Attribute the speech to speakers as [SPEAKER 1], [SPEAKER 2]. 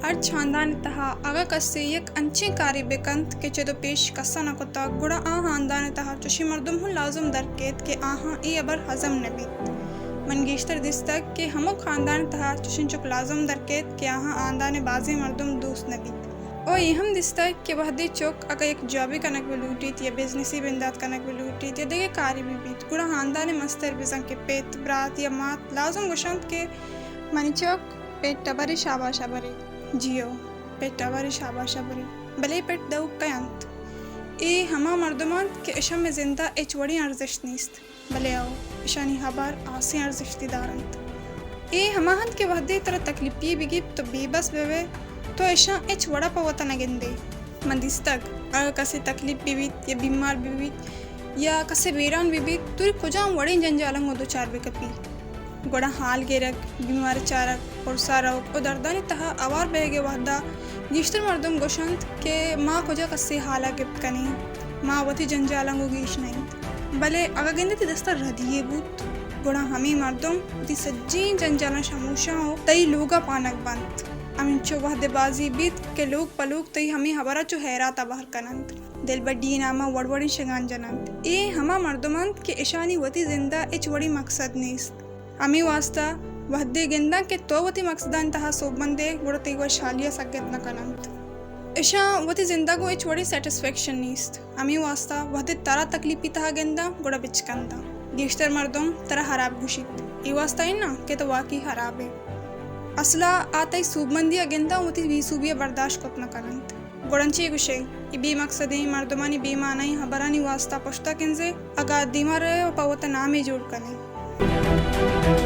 [SPEAKER 1] अर्थ खानदान तहा आगा कस्से एक अंचे कारी बेकंत के चेदो पेश कस्सा नकोता गुड़ा आ खानदान तहा चुशी मर्दम हूँ लाजुम दरकेत के आहा ई अबर हजम नबीत मनगेश्तर दिस्तक के हमो खानदान तहा चुशिन चुक लाजुम दरकेत के आहा आंदाने बाजी मर्दम दोस्त नबीत ओ ये हम दिस्तक के वहदे चुक अगर एक जॉबी कनक बिलूटीत या बिजनेसी बिंदात कनक बिलूटीत या देगे कारी बीत गुड़ा खानदाने मस्तर बिजंग के पेट ब्रात या मात लाजुम गुशंत के मनी चुक पेट टबरी शाबाश बरी जियो पेट टबरी शाबाश बरी भले पेट दऊ कयंत ए हमा मर्दमान के इशम में जिंदा एच वड़ी अर्जिश नीस्त भले आओ इशानी हबार आसी अर्जिश्ती दारंत ए हमाहंत के वहदे तरह तकलीफी बिगिब तो बेबस बेवे तो ऐशा एच वड़ा पवता नगेंदे मंदिस्तक अगर कसे तकलीफ बीबीत या बीमार बीबीत या कसे वीरान बीबीत तुरी कुजाम वड़े जंजालंग हो दो चार बेकपी गोड़ा हाल गेरक बीमार चारक और सारक और दर्दानी तहा आवार बेगे वहदा गिश्तर मर्दम गोशंत के माँ कुजा कसे हाला गिफ्ट कनी माँ वती जंजालंग गीश नहीं भले अगर गेंदे ती दस्तर रधिये बूत गोड़ा हमी मर्दम ती सज्जी जंजालन शमूशा हो तई लोगा पानक बंत अमिन चो वहदे बाजी बीत के लोग पलूक तई हमी हबरा चो हैरा तबाहर कनंत दिल बड्डी नामा वड़वड़ी शगान जनंत ए हमा मर्दमंत के इशानी वती जिंदा एच वड़ी मकसद नीस्त अमी वास्ता वहदे गेंदा के तो वती मकसदान तहा सोबंदे गुड़ते गो शालिया सगत न कनंत इशा वती जिंदा को एच वड़ी सेटिस्फेक्शन नीस्त अमी वास्ता वहदे तारा तकलीफी तहा गेंदा गुड़ा बिचकंदा गेश्तर मर्दम तरा हराब घुशित ई वास्ता ही ना के तो वाकई हराब है असला आताई सूबमंदिया गेंदा वती वीसूबिया बर्दाश्त कोत न कनंत गुड़ंची गुशे ई बी मकसदे मर्दमानी बेमानाई हबरानी वास्ता पश्ता किंजे अगा दीमार पवता नामे जोड़ कने